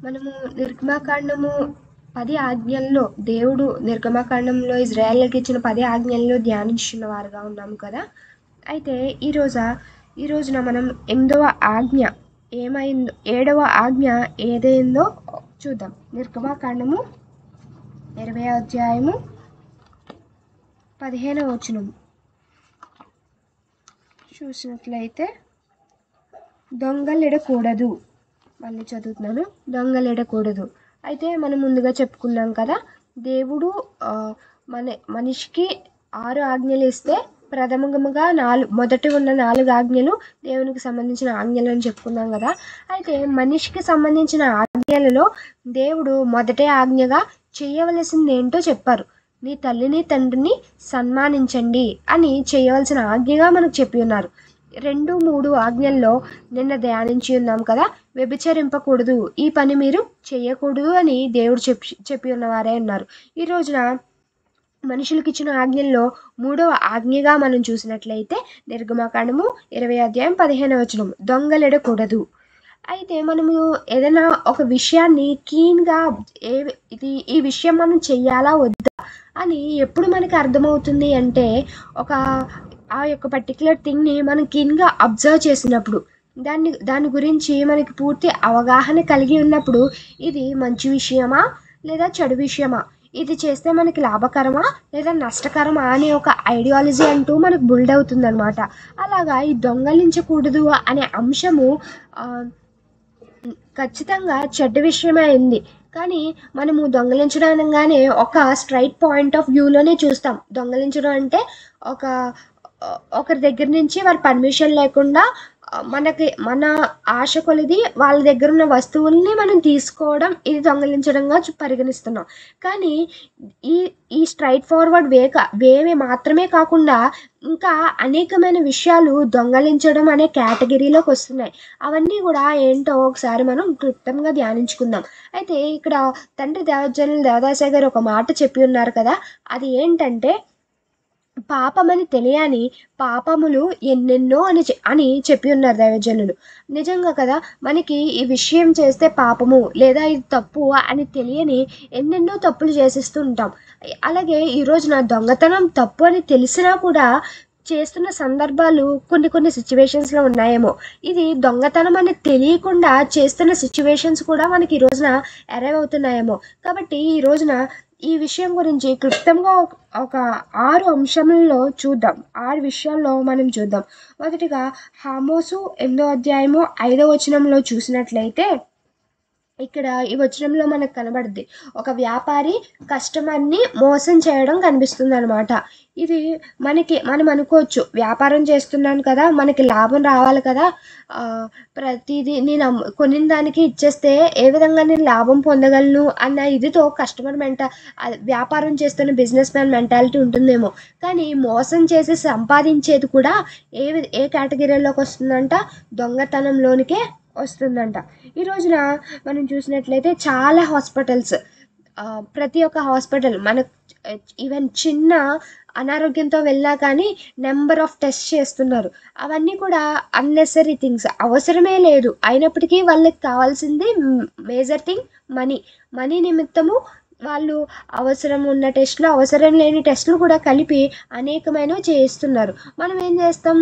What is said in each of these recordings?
మనము నిర్గమాకాండము 10 ఆజ్ఞల్లో దేవుడు నిర్గమాకాండంలో ఇజ్రాయేల్‌కి ఇచ్చిన 10 ఆజ్ఞల్లో ధ్యానించున్న వారుగా ఉన్నాము కదా! అయితే ఈ రోజున మనం 8వ ఆజ్ఞ ఏమైందో 7వ ఆజ్ఞ ఏదైందో చూద్దాం. నిర్గమాకాండము 20వ అధ్యాయము 15వ వచనం చూసినట్లయితే దొంగలిడకూడదు. మళ్ళీ చదువుతున్నాను. దొంగలిడకూడదు. అయితే మనం ముందుగా చెప్పుకున్నాం కదా, దేవుడు మనిషికి 6 ఆజ్ఞలు ఇస్తే ప్రథమముగా మొదటి ఉన్న 4 ఆజ్ఞలు దేవునికి సంబంధించిన ఆజ్ఞలు అని చెప్పుకున్నాం కదా. అయితే మనిషికి సంబంధించిన ఆజ్ఞలలో దేవుడు మొదటి ఆజ్ఞగా చేయవలసింది ఏంటో చెప్పారు. నీ తల్లిని తండ్రిని సన్మానించండి అని చేయవలసిన ఆజ్ఞగా మనకు చెప్పి ఉన్నారు. 2, 3 ఆజ్ఞల్లో నిన్న ధ్యానించి ఉన్నాం కదా. వ్యభిచరింపకూడదు, ఈ పని మీరు చేయకూడదు అని దేవుడు చెప్పి ఉన్నవారే ఉన్నారు. ఈ రోజున మనుషులకు ఇచ్చిన ఆజ్ఞల్లో 3వ ఆజ్ఞగా మనం చూసినట్లయితే నిర్గమాకాండము 20వ అధ్యాయం 15వ వచనం దొంగలిడకూడదు. అయితే మనము ఏదైనా ఒక విషయాన్ని కీన్గా ఈ విషయం మనం చెయ్యాలా వద్దా అని ఎప్పుడు మనకి అర్థమవుతుంది అంటే, ఆ యొక్క పర్టికులర్ థింగ్ని మనం కీన్గా అబ్జర్వ్ చేసినప్పుడు, దాని గురించి మనకి పూర్తి అవగాహన కలిగి ఉన్నప్పుడు, ఇది మంచి విషయమా లేదా చెడు విషయమా, ఇది చేస్తే మనకి లాభకరమా లేదా నష్టకరమా అనే ఒక ఐడియాలజీ అంటూ మనకు బిల్డ్ అవుతుందన్నమాట. అలాగా ఈ దొంగలించకూడదు అనే అంశము ఖచ్చితంగా చెడ్డ విషయమే అయింది. కానీ మనము దొంగలించడం అనగానే ఒక స్ట్రైట్ పాయింట్ ఆఫ్ వ్యూలోనే చూస్తాం. దొంగలించడం అంటే ఒకరి దగ్గర నుంచి వారి పర్మిషన్ లేకుండా మన ఆశ కొలిది వాళ్ళ దగ్గర ఉన్న వస్తువుల్ని మనం తీసుకోవడం, ఇది దొంగలించడంగా పరిగణిస్తున్నాం. కానీ ఈ స్ట్రైట్ ఫార్వర్డ్ వే మాత్రమే కాకుండా ఇంకా అనేకమైన విషయాలు దొంగలించడం అనే కేటగిరీలోకి వస్తున్నాయి. అవన్నీ కూడా ఏంటో ఒకసారి మనం క్లుప్తంగా ధ్యానించుకుందాం. అయితే ఇక్కడ తండ్రి దేవజనులు దేవదాసయ్య గారు ఒక మాట చెప్పి ఉన్నారు కదా. అది ఏంటంటే, పాపమని తెలియని పాపములు ఎన్నెన్నో అని చెప్పి ఉన్నారు దైవజనులు. నిజంగా కదా, మనకి ఈ విషయం చేస్తే పాపము లేదా ఇది తప్పు అని తెలియని ఎన్నెన్నో తప్పులు చేసేస్తూ ఉంటాం. అలాగే ఈ రోజున దొంగతనం తప్పు అని తెలిసినా కూడా చేస్తున్న సందర్భాలు కొన్ని సిచ్యువేషన్స్లో ఉన్నాయేమో. ఇది దొంగతనం అని తెలియకుండా చేస్తున్న సిచ్యువేషన్స్ కూడా మనకి ఈ రోజున అరైవ్ అవుతున్నాయేమో. కాబట్టి ఈ రోజున ఈ విషయం గురించి క్లుప్తంగా ఒక 6 అంశంలో చూద్దాం. 6 విషయాల్లో మనం చూద్దాం. మొదటిగా ఆమోసు 8వ అధ్యాయము 5వ వచనంలో చూసినట్లయితే, ఇక్కడ ఈ వచనంలో మనకు కనబడుద్ది, ఒక వ్యాపారి కస్టమర్ని మోసం చేయడం కనిపిస్తుంది అనమాట. ఇది మనం అనుకోవచ్చు, వ్యాపారం చేస్తున్నాను కదా, మనకి లాభం రావాలి కదా, ప్రతిదీ నేను కొనిన దానికి ఇచ్చేస్తే ఏ విధంగా నేను లాభం పొందగలను అన్న ఇదితో కస్టమర్ వ్యాపారం చేస్తున్న బిజినెస్ మ్యాన్ మెంటాలిటీ ఉంటుందేమో. కానీ మోసం చేసి సంపాదించేది కూడా ఏ కేటగిరీలోకి వస్తుందంట? దొంగతనంలోనికే వస్తుందంట. ఈ రోజున మనం చూసినట్లయితే చాలా హాస్పిటల్స్, ప్రతి ఒక్క హాస్పిటల్ మనకు ఈవెన్ చిన్న అనారోగ్యంతో వెళ్ళా కానీ నెంబర్ ఆఫ్ టెస్ట్ చేస్తున్నారు. అవన్నీ కూడా అన్నెసరీ థింగ్స్, అవసరమే లేదు. అయినప్పటికీ వాళ్ళకి కావాల్సింది మేజర్ థింగ్ మనీ నిమిత్తము వాళ్ళు అవసరం ఉన్న టెస్టులు, అవసరం లేని టెస్టులు కూడా కలిపి అనేకమైనవి చేయిస్తున్నారు. మనం ఏం చేస్తాం,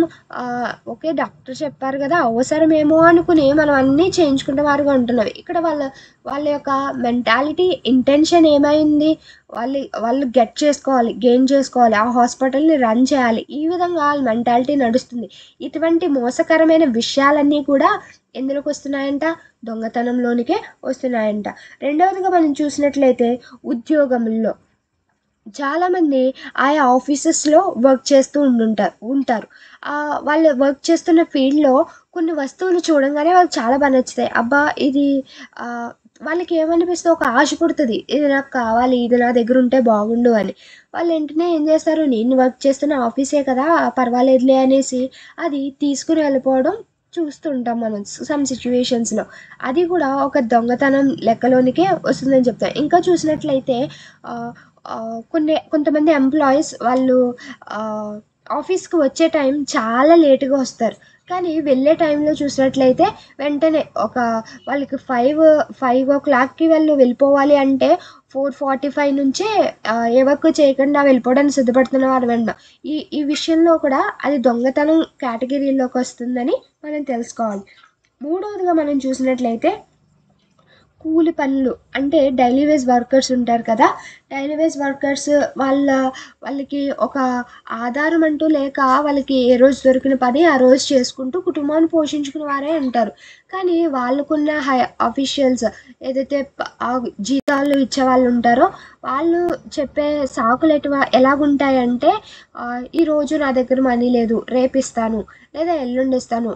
ఓకే డాక్టర్ చెప్పారు కదా, అవసరమేమో అనుకుని మనం అన్నీ చేయించుకునే వారుగా ఉంటున్నవి. ఇక్కడ వాళ్ళ యొక్క మెంటాలిటీ, ఇంటెన్షన్ ఏమైంది, వాళ్ళు గెయిన్ చేసుకోవాలి, ఆ హాస్పిటల్ని రన్ చేయాలి, ఈ విధంగా వాళ్ళ మెంటాలిటీ నడుస్తుంది. ఇటువంటి మోసకరమైన విషయాలన్నీ కూడా ఎందులోకి వస్తున్నాయంట? దొంగతనంలోనికే వస్తున్నాయంట. రెండవదిగా మనం చూసినట్లయితే ఉద్యోగంలో చాలామంది ఆయా ఆఫీసెస్లో వర్క్ చేస్తూ ఉంటారు. వాళ్ళు వర్క్ చేస్తున్న ఫీల్డ్లో కొన్ని వస్తువులు చూడంగానే వాళ్ళకి చాలా బాగా నచ్చుతాయి. అబ్బా ఇది వాళ్ళకి ఏమనిపిస్తుంది, ఒక ఆశ పుడుతుంది, ఇది నాకు కావాలి, ఇది నా దగ్గర ఉంటే బాగుండు అని. వాళ్ళు వెంటనే ఏం చేస్తారు, నేను వర్క్ చేస్తున్న ఆఫీసే కదా, పర్వాలేదులే అనేసి అది తీసుకుని వెళ్ళిపోవడం చూస్తుంటాం మనం సమ్ సిచ్యువేషన్స్లో. అది కూడా ఒక దొంగతనం లెక్కలోనికే వస్తుందని చెప్తారు. ఇంకా చూసినట్లయితే కొంతమంది ఎంప్లాయీస్ వాళ్ళు ఆఫీస్కి వచ్చే టైం చాలా లేటుగా వస్తారు. కానీ వెళ్ళే టైంలో చూసినట్లయితే వెంటనే వాళ్ళకి 5 o'clockకి వెళ్ళిపోవాలి అంటే 4:45 నుంచే ఏ వర్క్ చేయకుండా వెళ్ళిపోవడానికి సిద్ధపడుతున్న వారు వెంట ఈ విషయంలో కూడా అది దొంగతనం కేటగిరీలోకి వస్తుందని మనం తెలుసుకోవాలి. మూడవదిగా మనం చూసినట్లయితే కూలి పనులు అంటే డైలీ వేజ్ వర్కర్స్ ఉంటారు కదా. డైలీ వేజ్ వర్కర్స్ వాళ్ళకి ఒక ఆధారం అంటూ లేక వాళ్ళకి ఏ రోజు దొరికిన పని ఆ రోజు చేసుకుంటూ కుటుంబాన్ని పోషించుకునే వారే ఉంటారు. కానీ వాళ్ళకున్న అఫీషియల్స్ ఏదైతే జీతాలు ఇచ్చే వాళ్ళు ఉంటారో వాళ్ళు చెప్పే సాకులు ఎలాగుంటాయంటే ఈరోజు నా దగ్గర మనీ లేదు, రేపు ఇస్తాను లేదా ఎల్లుండి ఇస్తాను,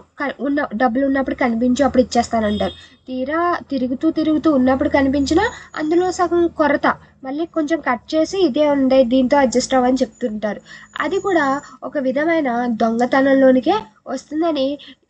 డబ్బులు ఉన్నప్పుడు కనిపించి అప్పుడు ఇచ్చేస్తానంటారు. తీరా తిరుగుతూ ఉన్నప్పుడు కనిపించినా అందులో సగం కొరత, మళ్ళీ కొంచెం కట్ చేసి ఇదే ఉండే దీంతో అడ్జస్ట్ అవ్వని చెప్తుంటారు. అది కూడా ఒక విధమైన దొంగతనంలోనికే వస్తుందని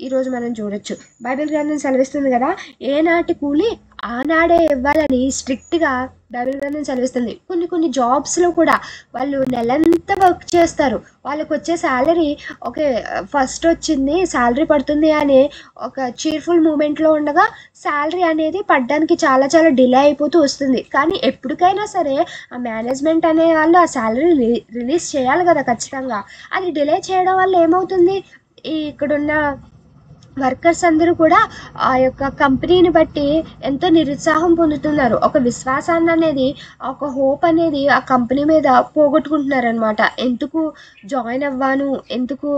ఈరోజు మనం చూడొచ్చు. బైబిల్ గ్రంథం సెలవిస్తుంది కదా, ఏనాటి కూలి ఆనాడే ఇవ్వాలని స్ట్రిక్ట్గా బైబిల్ గ్రంథం సెలవిస్తుంది. కొన్ని జాబ్స్లో కూడా వాళ్ళు నెలంతా వర్క్ చేస్తారు, వాళ్ళకి వచ్చే శాలరీ ఓకే ఫస్ట్ వచ్చింది శాలరీ పడుతుంది అని ఒక చీర్ఫుల్ మూమెంట్లో ఉండగా శాలరీ అనేది పడడానికి చాలా చాలా డిలే అయిపోతూ వస్తుంది. కానీ ఎప్పటికైనా సరే ఆ మేనేజ్మెంట్ అనే వాళ్ళు ఆ శాలరీ రిలీజ్ చేయాలి కదా ఖచ్చితంగా. అది డిలే చేయడం వల్ల ఏమవుతుంది, ఇక్కడున్న వర్కర్స్ అందరూ కూడా ఆ యొక్క కంపెనీని బట్టి ఎంతో నిరుత్సాహం పొందుతున్నారు. ఒక విశ్వాసాన్ని అనేది, ఒక హోప్ అనేది ఆ కంపెనీ మీద పోగొట్టుకుంటున్నారు అనమాట. ఎందుకు జాయిన్ అవ్వాను, ఎందుకు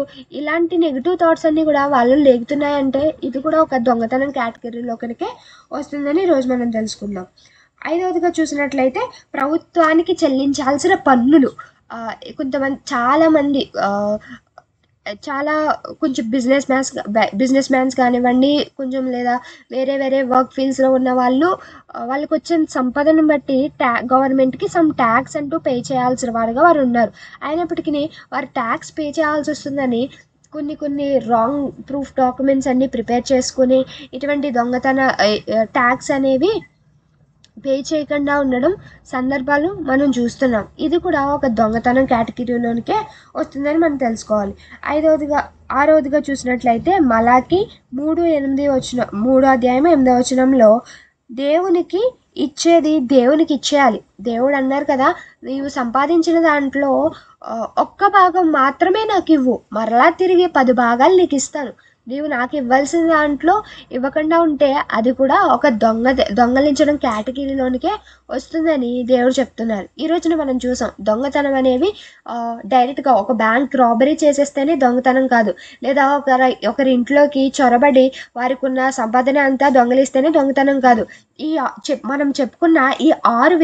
ఇలాంటి నెగిటివ్ థాట్స్ అన్నీ కూడా వాళ్ళు లేగుతున్నాయంటే ఇది కూడా ఒక దొంగతనం కేటగిరీలోకి వస్తుందని ఈరోజు మనం తెలుసుకుందాం. ఐదవదిగా చూసినట్లయితే ప్రభుత్వానికి చెల్లించాల్సిన పన్నులు. కొంతమంది చాలా కొంచెం బిజినెస్ మ్యాన్స్ కానివ్వండి, కొంచెం లేదా వేరే వర్క్ ఫీల్డ్స్లో ఉన్న వాళ్ళకి వచ్చిన సంపదను బట్టి గవర్నమెంట్కి సమ్ ట్యాక్స్ అంటూ పే చేయాల్సిన వారుగా వారు ఉన్నారు. అయినప్పటికీ వారు ట్యాక్స్ పే చేయాల్సి వస్తుందని కొన్ని రాంగ్ ప్రూఫ్ డాక్యుమెంట్స్ అన్నీ ప్రిపేర్ చేసుకుని ఇటువంటి దొంగతన ట్యాక్స్ అనేవి పే చేయకుండా ఉండడం సందర్భాలు మనం చూస్తున్నాం. ఇది కూడా ఒక దొంగతనం కేటగిరీలోనికే వస్తుందని మనం తెలుసుకోవాలి. ఆరవదిగా చూసినట్లయితే మలాకి 3 అధ్యాయం 8వ వచనంలో దేవునికి ఇచ్చేది దేవునికి ఇచ్చేయాలి. దేవుడు అన్నారు కదా, నీవు సంపాదించిన దాంట్లో ఒక్క భాగం మాత్రమే నాకు ఇవ్వు, మరలా తిరిగి 10 భాగాలు నీకు ఇస్తాను. నీవు నాకు ఇవ్వాల్సిన దాంట్లో ఇవ్వకుండా ఉంటే అది కూడా ఒక దొంగలించడం కేటగిరీలోనికే వస్తుందని దేవుడు చెప్తున్నారు. ఈ రోజున మనం చూసాం దొంగతనం అనేవి డైరెక్ట్గా ఒక బ్యాంక్ రాబరీ చేసేస్తేనే దొంగతనం కాదు, లేదా ఒకరి ఇంట్లోకి చొరబడి వారికి ఉన్న సంపాదన అంతా దొంగలిస్తేనే దొంగతనం కాదు. మనం చెప్పుకున్న ఈ 6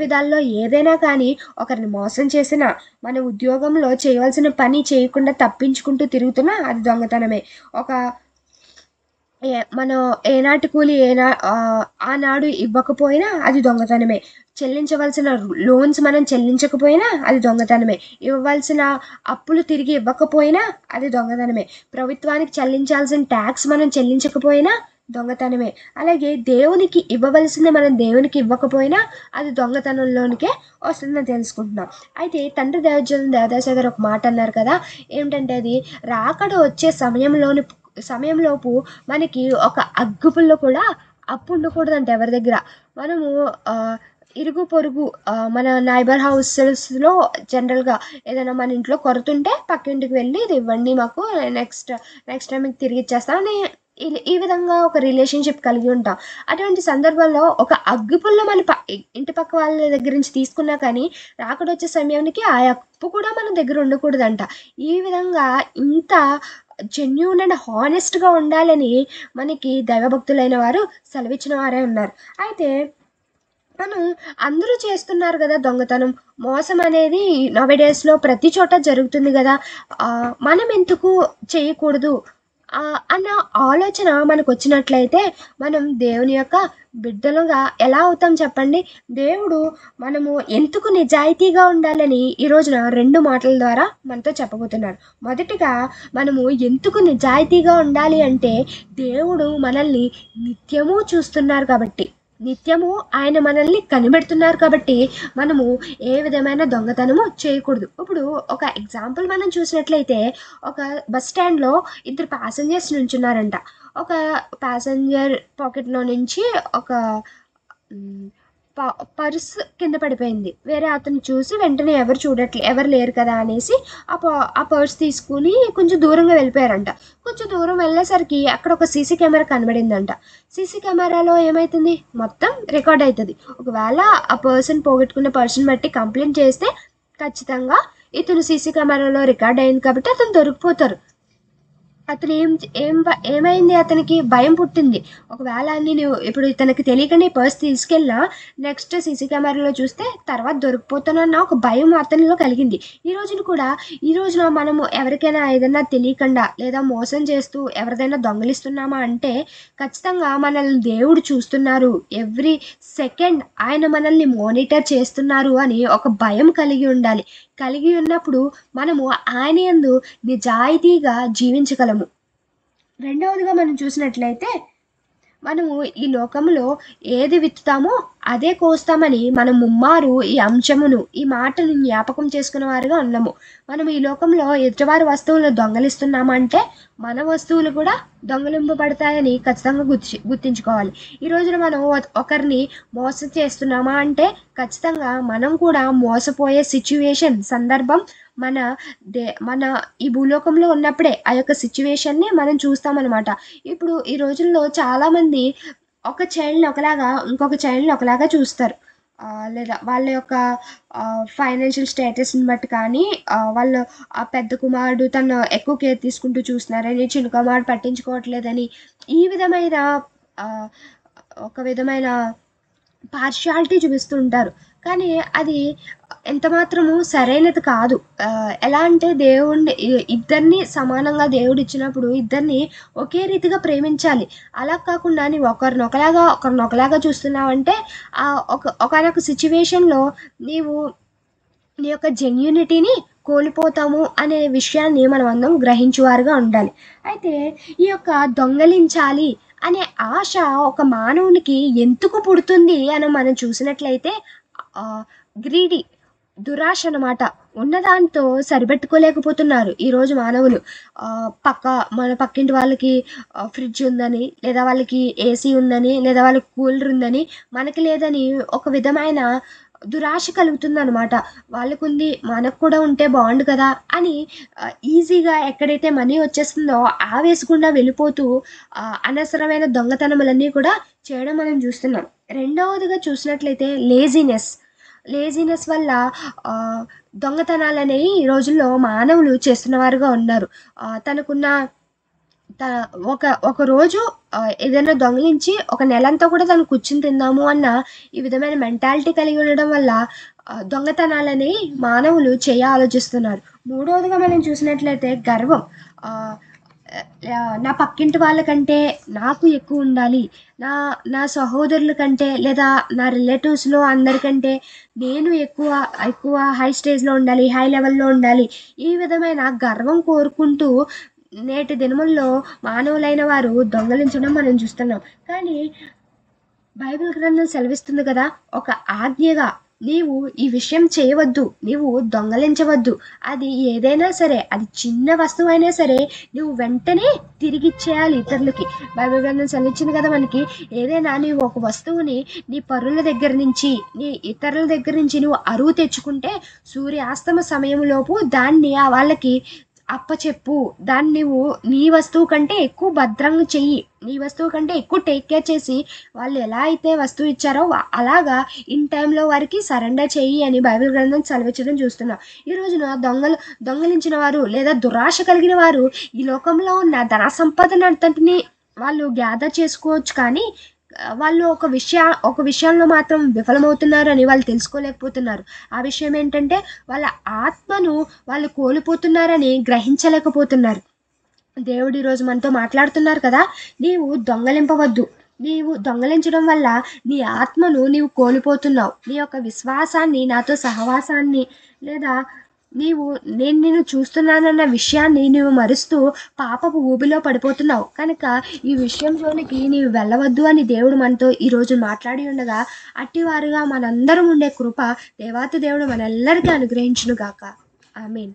విధాల్లో ఏదైనా కానీ ఒకరిని మోసం చేసినా, మన ఉద్యోగంలో చేయవలసిన పని చేయకుండా తప్పించుకుంటూ తిరుగుతున్నా అది దొంగతనమే. మనం ఏనాటి కూలి ఆనాడు ఇవ్వకపోయినా అది దొంగతనమే. చెల్లించవలసిన లోన్స్ మనం చెల్లించకపోయినా అది దొంగతనమే. ఇవ్వవలసిన అప్పులు తిరిగి ఇవ్వకపోయినా అది దొంగతనమే. ప్రభుత్వానికి చెల్లించాల్సిన ట్యాక్స్ మనం చెల్లించకపోయినా దొంగతనమే. అలాగే దేవునికి ఇవ్వవలసింది మనం దేవునికి ఇవ్వకపోయినా అది దొంగతనంలోనికే వస్తుందని తెలుసుకుంటున్నాం. అయితే తండ్రి దైవజనులు దేవదాస గారు ఒక మాట అన్నారు కదా, ఏమిటంటే అది రాకడ వచ్చే సమయంలోపు మనకి ఒక అగ్గిపుల్ల కూడా అప్పు ఉండకూడదంటే ఎవరి దగ్గర. మనము ఇరుగు పొరుగు మన నైబర్ హౌసెస్లో జనరల్గా ఏదైనా మన ఇంట్లో కొరతుంటే పక్కింటికి వెళ్ళి ఇది ఇవ్వండి మాకు, నెక్స్ట్ టైం మీకు తిరిగి ఇచ్చేస్తామని ఈ విధంగా ఒక రిలేషన్షిప్ కలిగి ఉంటాం. అటువంటి సందర్భంలో ఒక అగ్గిపుల్ల మన ఇంటి పక్క వాళ్ళ దగ్గర నుంచి తీసుకున్నా కానీ రాకడ వచ్చే సమయానికి ఆ అప్పు కూడా మన దగ్గర ఉండకూడదంట. ఈ విధంగా ఇంత జెన్యూన్ అండ్ హానెస్ట్గా ఉండాలని మనకి దైవభక్తులైన వారు సెలవిచ్చిన వారే ఉన్నారు. అయితే అందరూ చేస్తున్నారు కదా దొంగతనం, మోసం అనేది నౌడేస్లో ప్రతి చోట జరుగుతుంది కదా, మనం ఎందుకు చేయకూడదు అన్న ఆలోచన మనకు వచ్చినట్లయితే మనం దేవుని యొక్క బిడ్డలుగా ఎలా అవుతాం చెప్పండి. దేవుడు మనము ఎందుకు నిజాయితీగా ఉండాలని ఈ రోజున 2 మాటల ద్వారా మనతో చెప్పబోతున్నారు. మొదటిగా మనము ఎందుకు నిజాయితీగా ఉండాలి అంటే దేవుడు మనల్ని నిత్యము చూస్తున్నారు కాబట్టి. నిత్యము ఆయన మనల్ని కనిపెడుతున్నారు కాబట్టి మనము ఏ విధమైన దొంగతనము చేయకూడదు. ఇప్పుడు ఒక ఎగ్జాంపుల్ మనం చూసినట్లయితే ఒక బస్ స్టాండ్‌లో ఇద్దరు ప్యాసింజర్స్ నుంచున్నారంట. ఒక ప్యాసింజర్ పాకెట్‌లో నుంచి ఒక హ్మ్. ప పర్స్ కింద పడిపోయింది. వేరే అతను చూసి వెంటనే ఎవరు లేరు కదా అనేసి ఆ పర్స్ తీసుకొని కొంచెం దూరంగా వెళ్ళిపోయారంట. కొంచెం దూరం వెళ్ళేసరికి అక్కడ ఒక సీసీ కెమెరా కనబడిందంట. సీసీ కెమెరాలో ఏమైతుంది? మొత్తం రికార్డ్ అయితది. ఒకవేళ ఆ పోగొట్టుకున్న పర్సన్ బట్టి కంప్లెయింట్ చేస్తే ఖచ్చితంగా ఇతను సీసీ కెమెరాలో రికార్డ్ అయింది కాబట్టి అతను దొరికిపోతారు. అతను ఏం ఏం వ ఏమైంది అతనికి? భయం పుట్టింది. ఒకవేళ నేను ఇప్పుడు ఇతనికి తెలియకుండా ఈ పర్స్ తీసుకెళ్ళినా నెక్స్ట్ సీసీ కెమెరాలో చూస్తే తర్వాత దొరికిపోతానన్న ఒక భయం అతనిలో కలిగింది. ఈ రోజున మనము ఎవరికైనా ఏదన్నా తెలియకుండా లేదా మోసం చేస్తూ ఎవరిదైనా దొంగిలిస్తున్నామా అంటే ఖచ్చితంగా మనల్ని దేవుడు చూస్తున్నారు. ఎవ్రీ సెకండ్ ఆయన మనల్ని మానిటర్ చేస్తున్నారు అని ఒక భయం కలిగి ఉండాలి. కలిగి ఉన్నప్పుడు మనము ఆయన యందు నిజాయితీగా జీవించగలము. రెండవదిగా మనం చూసినట్లయితే మనము ఈ లోకంలో ఏది విత్తుతామో అదే కోస్తామని మనం ముమ్మారు ఈ మాటను జ్ఞాపకం చేసుకున్న వారుగా ఉన్నాము. మనం ఈ లోకంలో ఎదుటివారి వస్తువులను దొంగలిస్తున్నామా అంటే మన వస్తువులు కూడా దొంగలింపబడతాయని ఖచ్చితంగా గుర్తించుకోవాలి. ఈ రోజున మనం ఒకరిని మోసం చేస్తున్నామా అంటే ఖచ్చితంగా మనం కూడా మోసపోయే సందర్భం మన మన ఈ భూలోకంలో ఉన్నప్పుడే ఆ యొక్క సిచ్యువేషన్‌ని మనం చూస్తామనమాట. ఇప్పుడు ఈ రోజుల్లో చాలామంది ఒక చైల్డ్‌ని ఒకలాగా, ఇంకొక చైల్డ్‌ని ఒకలాగా చూస్తారు. లేదా వాళ్ళ యొక్క ఫైనాన్షియల్ స్టేటస్‌ని బట్టి కానీ, వాళ్ళు ఆ పెద్ద కుమారుడు తను ఎక్కువ కేర్ తీసుకుంటూ చూస్తున్నారని, చిన్న కుమారుడు పట్టించుకోవట్లేదని, ఈ విధమైన ఆహ్, ఒక విధమైన పార్షియాలిటీ చూపిస్తూ ఉంటారు. కానీ అది ఎంత మాత్రము సరైనది కాదు. ఎలా అంటే ఇద్దరిని సమానంగా దేవుడిచ్చినప్పుడు ఇద్దరిని ఒకే రీతిగా ప్రేమించాలి. అలా కాకుండా నీవు ఒకరినొకలాగా చూస్తున్నావంటే ఒకానొక సిట్యుయేషన్‌లో నీవు నీ యొక్క జెన్యూనిటీని కోల్పోతాము అనే విషయాన్ని మనమందరం గ్రహించువారుగా ఉండాలి. అయితే ఈ యొక్క దొంగలించాలి అనే ఆశ ఒక మానవునికి ఎందుకు పుడుతుంది అని మనం చూసినట్లయితే గ్రీడీ దురాశ అనమాట. ఉన్నదాంతో సరిపెట్టుకోలేకపోతున్నారు ఈరోజు మానవులు. మన పక్కింటి వాళ్ళకి ఫ్రిడ్జ్ ఉందని, లేదా వాళ్ళకి ఏసీ ఉందని, లేదా వాళ్ళకి కూలర్ ఉందని, మనకి లేదని ఒక విధమైన దురాశ కలుగుతుందనమాట. వాళ్ళకుంది మనకు కూడా ఉంటే బావుండు కదా అని ఈజీగా ఎక్కడైతే మనీ వచ్చేస్తుందో ఆవేశగుండా వెళ్ళిపోతూ అనవసరమైన దొంగతనములన్నీ కూడా చేయడం మనం చూస్తున్నాం. రెండవదిగా చూసినట్లయితే లేజినెస్ వల్ల దొంగతనాలనేవి ఈ రోజుల్లో మానవులు చేస్తున్నవారుగా ఉన్నారు. తనకున్న త ఒక రోజు ఏదైనా దొంగిలించి ఒక నెలంతా కూడా తను కూర్చొని తిందాము అన్న ఈ విధమైన మెంటాలిటీ కలిగి ఉండడం వల్ల దొంగతనాలనేవి మానవులు ఆలోచిస్తున్నారు. మూడవదిగా మనం చూసినట్లయితే గర్వం. ఆహ్, నా పక్కింటి వాళ్ళకంటే నాకు ఎక్కువుండాలి. నా నా సహోదరుల కంటే లేదా నా రిలేటివ్స్‌లో అందరికంటే నేను ఎక్కువ హై స్టేజ్‌లో ఉండాలి. హై లెవెల్‌లో ఉండాలి. ఈ విధమైన గర్వం కోరుకుంటూ నేటి దినముల్లో మానవులైన వారు దొంగలించడం మనం చూస్తున్నాం. కానీ బైబిల్ గ్రంథం సెలవిస్తుంది కదా! ఒక ఆజ్ఞగా నీవు ఈ విషయం చేయవద్దు. నీవు దొంగలించవద్దు. అది ఏదైనా సరే, అది చిన్న వస్తువైనా సరే నువ్వు వెంటనే తిరిగిచ్చేయాలి ఇతరులకి. బైబిల్ గ్రంథం సెలవిచ్చింది కదా మనకి. ఏదైనా నీవు ఒక వస్తువుని నీ పరుల దగ్గర నుంచి, నీ ఇతరుల దగ్గర నుంచి నువ్వు అరువు తెచ్చుకుంటే సూర్యాస్తమ సమయంలోపు దాన్ని వాళ్ళకి అప్పచెప్పు. దాన్ని నువ్వు నీ వస్తువు కంటే ఎక్కువ భద్రంగా చెయ్యి. నీ వస్తువు కంటే ఎక్కువ టేక్ కేర్ చేసి వాళ్ళు ఎలా అయితే వస్తువు ఇచ్చారో అలాగా ఇన్ టైంలో వారికి సరెండర్ చెయ్యి అని బైబిల్ గ్రంథం సెలవిచ్చడం చూస్తున్నాం. ఈ రోజున దొంగలించిన వారు లేదా దురాశ కలిగిన వారు ఈ లోకంలో ఉన్న ధన సంపదనంతటిని వాళ్ళు గ్యాదర్ చేసుకోవచ్చు కానీ వాళ్ళు ఒక విషయంలో మాత్రం విఫలమవుతున్నారని వాళ్ళు తెలుసుకోలేకపోతున్నారు. ఆ విషయం ఏంటంటే వాళ్ళ ఆత్మను వాళ్ళు కోల్పోతున్నారని గ్రహించలేకపోతున్నారు. దేవుడు ఈరోజు మనతో మాట్లాడుతున్నారు కదా! నీవు దొంగలింపవద్దు. నీవు దొంగలించడం వల్ల నీ ఆత్మను నీవు కోల్పోతున్నావు. నీ యొక్క విశ్వాసాన్ని, నాతో సహవాసాన్ని లేదా నేను నిన్ను చూస్తున్నానన్న విషయాన్ని నువ్వు మరుస్తూ పాపపు ఊబిలో పడిపోతున్నావు కనుక ఈ విషయంలోనికి నీవు వెళ్ళవద్దు అని దేవుడు మనతో ఈరోజు మాట్లాడి ఉండగా అట్టివారుగా మనందరం ఉండే కృప దేవాతి దేవుడు మనందరికీ అనుగ్రహించును గాక. ఆమేన్.